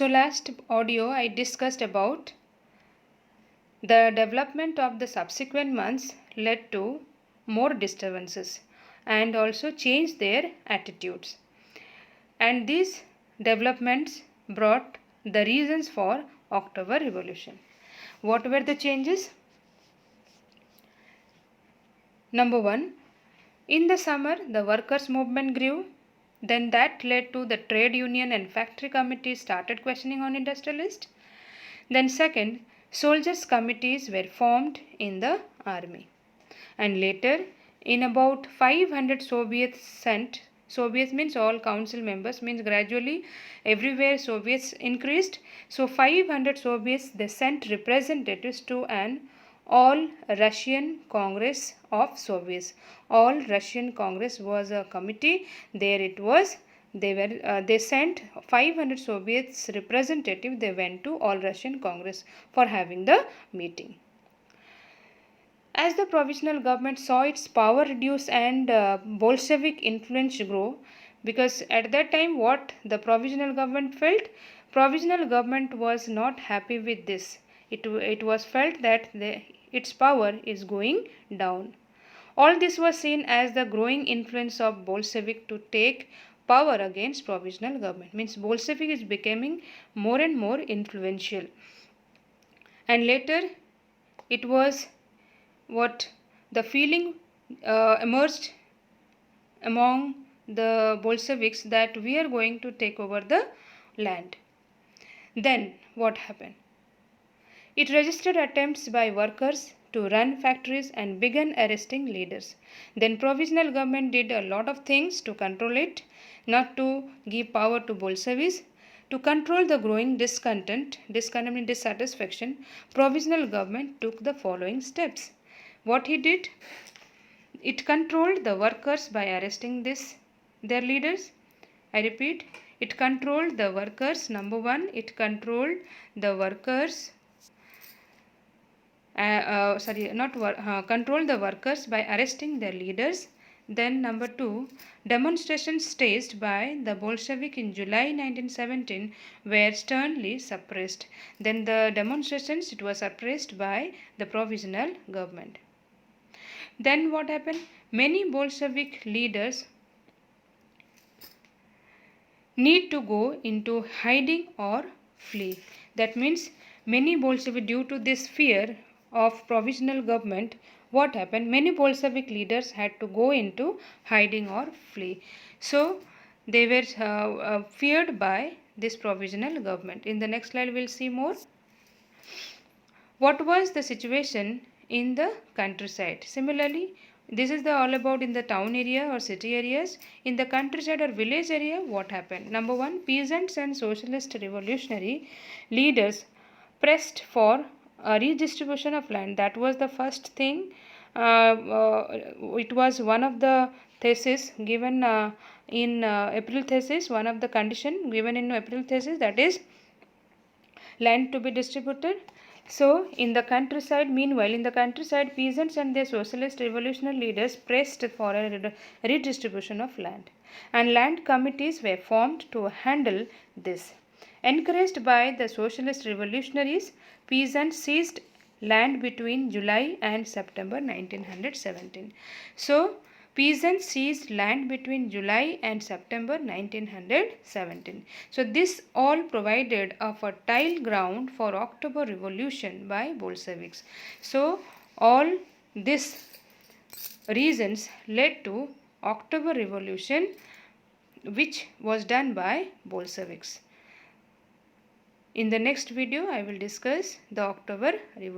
So last audio I discussed about the development of the subsequent months led to more disturbances and also changed their attitudes. And these developments brought the reasons for October Revolution. What were the changes? Number 1, in the summer the workers' movement grew. Then that led to the trade union and factory committees started questioning on industrialists. Then second, soldiers' committees were formed in the army. And later, in about 500 Soviets means all council members, means gradually everywhere Soviets increased. So 500 Soviets, they sent representatives to an All Russian Congress of Soviets. All Russian Congress was a committee. There it was. They sent 500 Soviets representative. They went to All Russian Congress for having the meeting. As the provisional government saw its power reduce and Bolshevik influence grow, because at that time what the provisional government felt, provisional government was not happy with this. It was felt that its power is going down. All this was seen as the growing influence of Bolshevik to take power against provisional government. Means Bolshevik is becoming more and more influential. And later it was what the feeling emerged among the Bolsheviks that we are going to take over the land. Then what happened? It registered attempts by workers to run factories and began arresting leaders. Then provisional government did a lot of things to control it, not to give power to Bolsheviks. To control the growing dissatisfaction, provisional government took the following steps. What he did? It controlled the workers by arresting their leaders. I repeat, it controlled the workers. Number 1, it controlled the workers. Controlled the workers by arresting their leaders. Then number 2, demonstrations staged by the Bolshevik in July 1917 were sternly suppressed. Then the demonstrations, it was suppressed by the provisional government. Then what happened? Many Bolshevik leaders need to go into hiding or flee. That means many Bolshevik, due to this fear of provisional government, what happened? Many Bolshevik leaders had to go into hiding or flee. So they were feared by this provisional government. In the next slide we will see more. What was the situation in the countryside? Similarly, this is all about in the town area or city areas. In the countryside or village area, what happened? Number 1, peasants and socialist revolutionary leaders pressed for a redistribution of land. That was the first thing. It was one of the thesis given in April thesis, one of the condition given in April thesis, that is land to be distributed. So, meanwhile, in the countryside, peasants and their socialist revolutionary leaders pressed for a redistribution of land. And land committees were formed to handle this. Encouraged by the socialist revolutionaries, peasants seized land between July and September 1917. So, peasants seized land between July and September 1917. So this all provided a fertile ground for October Revolution by Bolsheviks. So all these reasons led to October Revolution, which was done by Bolsheviks. In the next video, I will discuss the October Revolution.